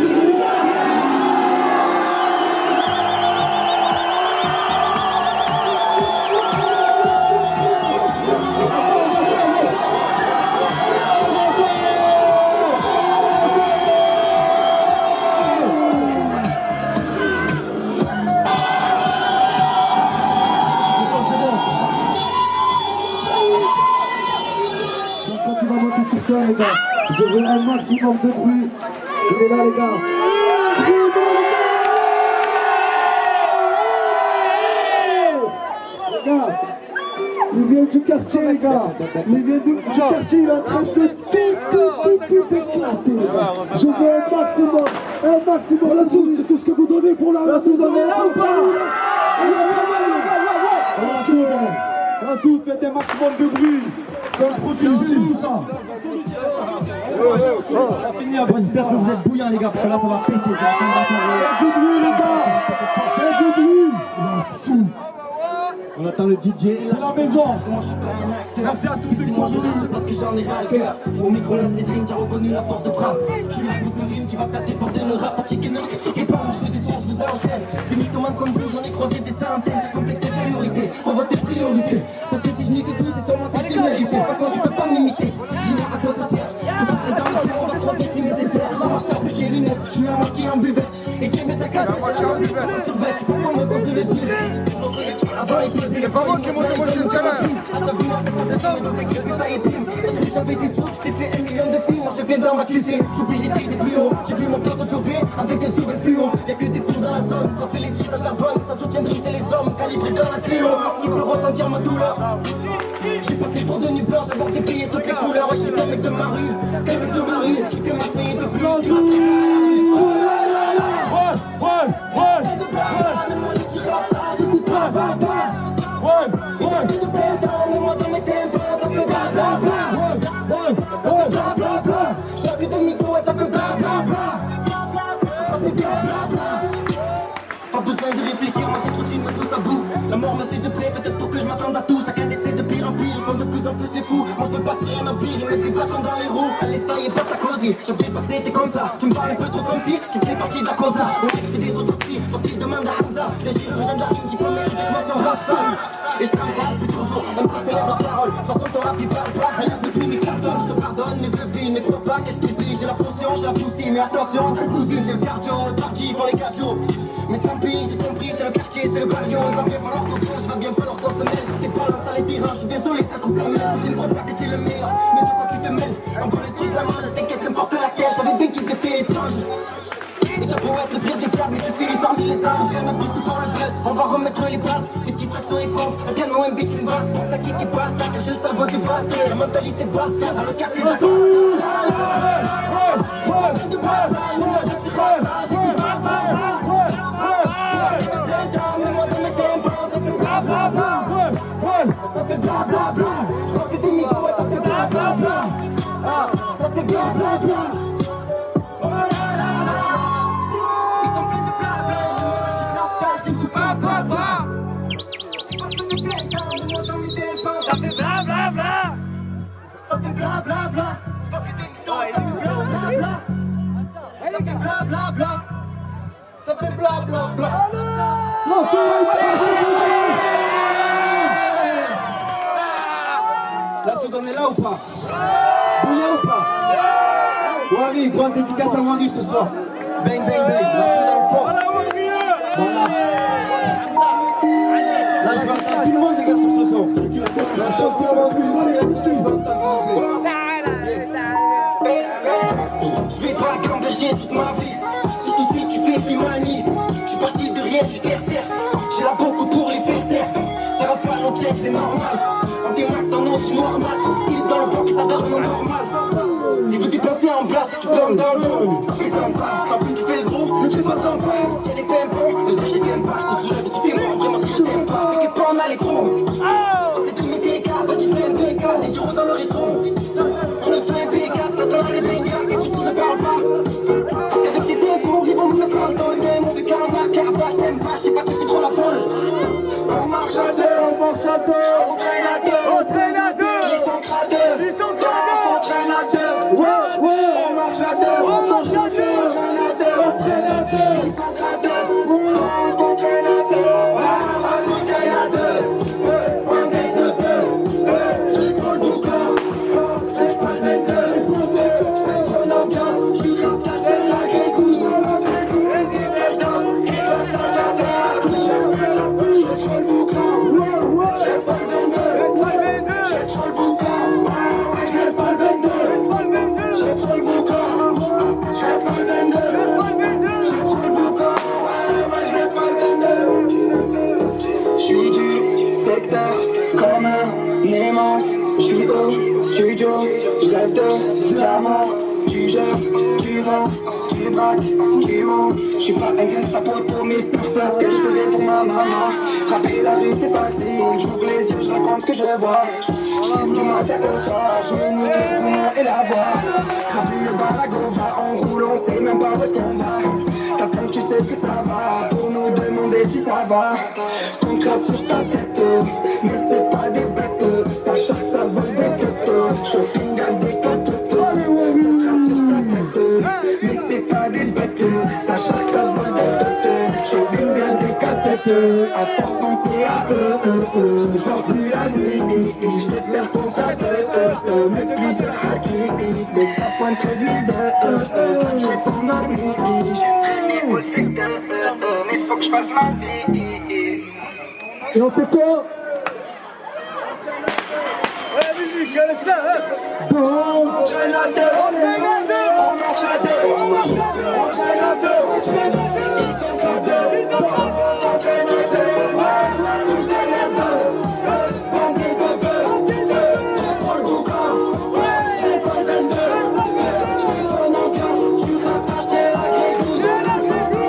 [SPEAKER 9] Les gars. Je veux un maximum de bruit. Il est là les gars. Les gars, il vient du quartier les gars. Il vient du quartier, il est en train de tout éclater les gars. Je veux un maximum. La soude, c'est tout ce que vous donnez pour la soude. On est là ou pas?
[SPEAKER 11] La soude, faites un maximum de bruit. C'est un processus ça.
[SPEAKER 9] J'espère que vous êtes bouillants les gars, parce que là ça va péter.
[SPEAKER 11] Faites du bruit les gars. Faites du bruit.
[SPEAKER 9] On attend le DJ.
[SPEAKER 11] C'est la maison. Merci à tous ceux qui sont venus.
[SPEAKER 10] C'est parce que j'en ai ras le cœur. Au micro là c'est Dream, t'as reconnu la force de frappe. Je suis la goutte de rime qui va faire déporter le rap. Critique ne critiquez pas, je fais des sons, je vous enchaîne. Des mythomanes comme vous, j'en ai croisé des centaines. J'ai complexe d'infériorité, revois tes priorités. Parce que si je nie que tout, c'est sûrement que je l'ai mérité. De toute façon tu peux pas m'imiter. Dis-moi à quoi ça sert. De parler dans le cœur, on va croiser si nécessaire. Je marche tape chez lunettes, je suis un marqué en buvette. Et qui met ta cage, je fais la mode, je me survête. Je sais pas comment qu'on se le dit. Avant il faisait
[SPEAKER 13] C'est pas moi qui monte le
[SPEAKER 10] j'avais des sous, je t'ai fait 1 million de films. Moi je viens d'en bas, tu sais, je suis obligé de plus haut. J'ai vu mon pote choper avec un sourire fluo. Y'a que des fous dans la zone, ça fait l'esprit, ça charbonne. Ça soutient c'est les hommes, calibrés dans la Clio. Qui peut ressentir ma douleur? J'ai passé pour de nu blanc, j'avais des billets toutes les couleurs. Ouais, je suis qu'un mec de ma rue, qu'un mec de ma rue. Je suis que Marseillais de plus, tu m'as traité j'écoute pas, va. Moi dans mes tempos, ça fait blablabla. Ça fait blablabla. Je vois que des micros et ça fait blablabla. Ça fait blablabla. Pas besoin de réfléchir, moi cette routine me pousse à bout. La mort me suit de près, peut-être pour que je m'attende à tout. Chacun essaie de pire en pire, ils font de plus en plus les fous. Moi je veux bâtir un empire, ils mettent des bâtons dans les roues. Allez ça y est, passe ta causerie, je savais pas que c'était comme ça. Tu me parles un peu trop comme si tu fais partie de la causa. On sait que je fais des autopsies, facile demande à Hamza. Je suis chirurgien de la rime, diplômé avec mention rap sale. Et je travaille depuis toujours, même quand je te lève la parole. De toute façon ton rap il parle pas, rien depuis mes cartons. Je te pardonne mes œuvres, ne crois pas que je t'oublie. J'ai la potion, j'ai la poussie, mais attention, ta cousine, j'ai le cardio. Le parti, ils font les 4 jours. Mais tant pis, j'ai compris, c'est le quartier, c'est le barrio. Il va bien falloir qu'on se range, il va bien falloir qu'on se mêle. Si t'es pas là, ça les dérange, je suis désolé que ça coupe la mêle. Tu ne crois pas que t'es le meilleur, mais de quoi tu te mêles? Envoie les trucs la main, je t'inquiète n'importe laquelle. J'avais bien qu'ils étaient étranges. Et t'as beau être le pire des diables, mais tu finis parmi les anges. Rien n'a plus tout pour le buzz, on va remettre les bases. Les petits tracks sur les pompes, un piano, un beat, une basse. Pour que ça kick et passe, t'as caché le cerveau dévasté. La mentalité de base, tiens, dans le quartier de la ça fait blablabla. Je vois que des micros, ça fait blablabla. Ça fait blablabla. Ils sont pleins de blabla. J'écoute pas blabla. Ça fait blablabla. Ça fait bla bla bla. Je vois que des mythos, ça fait bla bla bla. Ça fait bla bla bla. Ça fait bla bla bla. La soude, on est là ou pas? Bouillant ou pas? Wari, grosse dédicace à Wari ce soir. Bang bang bang, la soude en force. Voilà. Là je vais entendre tout le monde les gars sur ce son. Je chante tout le monde, tout le monde est là-dessus, je vais entendre. Je vais pas gamberger toute ma vie. Surtout si tu fais Kimani. Je suis parti de rien, du terre-terre. J'ai la beaucoup pour les faire taire. Ça va faire l'objet, c'est normal. On démax en autre, normal. Il est dans le bloc et ça donne normal. Il veut dépenser en blague, tu plantes dans le dos. Ça fait sympa, si t'en plus tu fais le gros, tu fais pas sympa. Quel est pimpon, le je t'aime pas, je te soulève, écoutez-moi, vraiment si je t'aime pas. T'inquiète pas, on a les gros. On s'est tout mis des gars, pas du MPK, les gyros dans le rétro. On a fait un P4, ça sent les baignards, et surtout ne parle pas. Parce qu'avec tes infos, ils vont nous mettre dans le game. On veut karma, carba, je t'aime pas, je sais pas que je suis trop la folle. On marche à deux, on marche à deux, on traîne à deux, on traîne à deux. Ils sont cradeux, ils sont cradeux, on traîne à deux. On marche à deux, on marche à deux, on traîne à deux, on traîne à deux. Ils sont cradeux, on traîne à deux, on traîne à deux. On gagne de peu, j'ai trop le boucan, je laisse pas le 22. Je fais trop l'ambiance, je suis rap caché la grégouille. Résiste danse, et toi ça t'a fait la cour. J'ai trop le boucan, je laisse pas le 22. J'ai trop le boucan, je laisse pas le 22. J'ai trop le boucan, je laisse pas le 22. J'ai trop le boucan, je laisse pas le 22. Je suis du secteur comme un aimant. Je suis au studio, je rêve de diamant. Tu gères, tu vends, tu braques, tu mens. Je suis pas un gangsta pour mes starfers. Ce que je ferais pour ma maman. Rapper la rue c'est facile, j'ouvre les yeux, je raconte ce que je vois. J'fume du matin au soir, je me nique le poumon et la voix. Rapper le barago, va en roule, on sait même pas où est-ce qu'on va. T'attends que tu sais que ça va, pour nous demander si ça va. Qu'on crasse sur ta tête, mais c'est pas des bêtes. Ça charque, ça vole des quêtes. Shopping à des quêtes. Qu'on crasse sur ta tête, mais c'est pas des bêtes. Ça charque, ça vole des quêtes. Shopping à des quêtes. À force penser à eux, je dors plus la nuit. Je vais faire ton saveur, mettre plusieurs hackers. Des points de crédit de ça qui est pour ma nuit. J'ai traîné au secteur, mais faut que je fasse ma vie.
[SPEAKER 9] Et on fait quoi?
[SPEAKER 10] La musique, elle est ça,
[SPEAKER 9] Bon.
[SPEAKER 10] on traîne à deux, on traîne à deux, on marche à deux, on marche à deux, on traîne à deux, on traîne à deux, ils sont à deux, ils sont à deux, on traîne à deux, on traîne à deux, on gagne de peu, j'ai trop le boucan, j'ai pas le 22, je fais bonne ambiance, je suis rap, acheter la grégouille,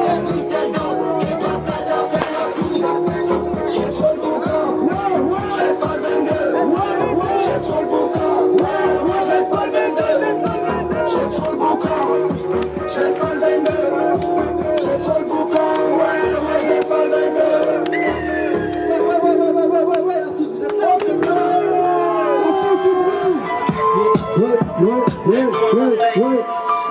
[SPEAKER 10] un Christelle danse, et toi ça t'a fait la couille, j'ai trop le boucan, je laisse pas le 22, j'ai trop le boucan, je laisse pas le 22, j'ai trop le boucan, je laisse pas le 22, j'ai trop le boucan, je laisse pas le 22.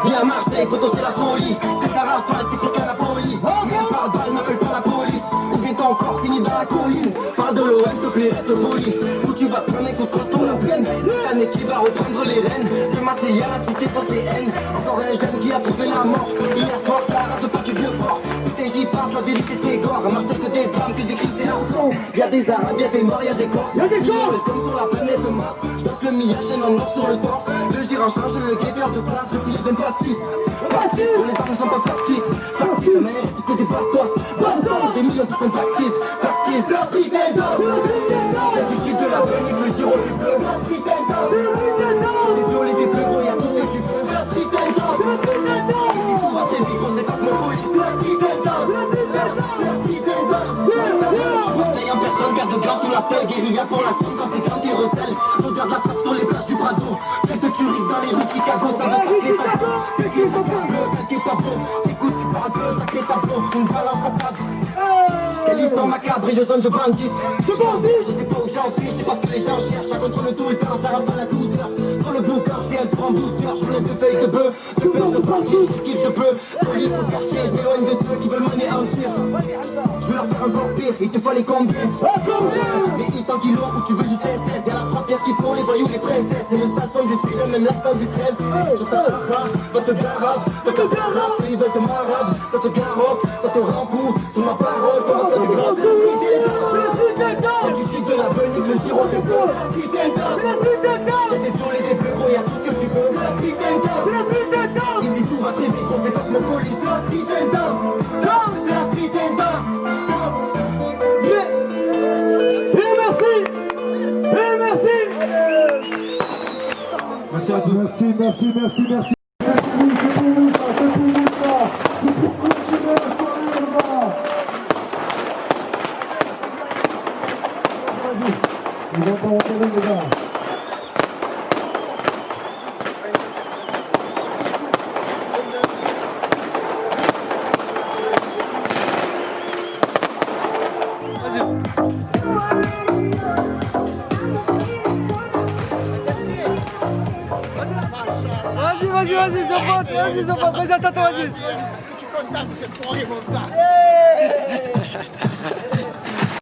[SPEAKER 10] Viens à Marseille, poto c'est la folie. T'es la rafale, c'est plus qu'à la police. Même par balle, n'appelle pas la police. Ou bien t'as encore fini dans la colline. Parle de l'OM, s'il te plaît, reste poli. Où tu vas prendre un coup de coton en pleine. Cette année qui va reprendre les rênes. De Marseille à la cité phocéenne. Encore un jeune qui a trouvé la mort. Hier soir, t'arrêtes pas du vieux port. Putain, j'y passe, la vérité c'est gore. À Marseille, que des drames, que des crimes, c'est leur con. Y'a des arabes, y'a des noirs, y'a des corses. Y'a des corses comme sur la planète Mars. J'doffe le millage, j'ai un or sur le torse. Le gérant change le guetteur de place. Je plie 20 pastis. Pastis, les armes ne sont pas factices. Factices, la manière c'est que des bastos. Bastos, des millions tout en factices. Factices, la street est danse. L'attitude de la peine, il veut dire au bleu. La street est danse. Les violets des bleus gros, y'a tout ce que tu veux. La street est danse. Ici pour votre vie, conséquence mon police. La street est danse. La street est danse. Je conseille en personne, garde de gaz sous la selle. Guérilla pour la somme quand t'es recèles. L'odeur de la frappe sur les plages du Prado. Plus de tueries dans les rues de Chicago, ça va pas les tableaux. T'es pas bleu, t'es pas bleu. T'écoutes, tu parles peu, sacré tableau. Une balance à table. Quelle histoire macabre et je zone, je bandite. Je sais pas où j'en suis, je sais pas ce que les gens cherchent. Ça contrôle tout le temps, ça rend pas la douleur. Dans le bout
[SPEAKER 5] je kiffe de peu. Police au quartier, je m'éloigne de ceux qui veulent m'anéantir. Je veux leur faire encore pire, il te fallait combien? Des hits en kilos ou tu veux juste SS. Y'a la frappe, y'a ce qu'il faut, les voyous, les princesses. C'est le façon, je suis le même l'accent du 13. Je t'arrache, va te garave, ils veulent te marave. Ça te garotte, ça te rend fou. Sur ma parole, comment ça te grave? Y'a du shit de la Belgique, le giro des bleus. C'est la street and dance. Y'a des violets, des blaireaux, y'a tout ce que tu veux. C'est la street and dance. Ici tout va très vite, conséquence mon colis. C'est la street and dance. C'est la street and dance.
[SPEAKER 15] Et merci. Et merci.
[SPEAKER 9] Merci à tous. Merci, merci, merci, merci. C'est pour nous, c'est pour nous ça, c'est pour nous ça. C'est pour continuer la soirée, les gars. Vas-y, ils vont pas enterrer, les gars.
[SPEAKER 15] Vas-y, Sopot, vas-y, présente-toi, vas-y.
[SPEAKER 2] Tu comptes pas, vous êtes foirés, mon ça.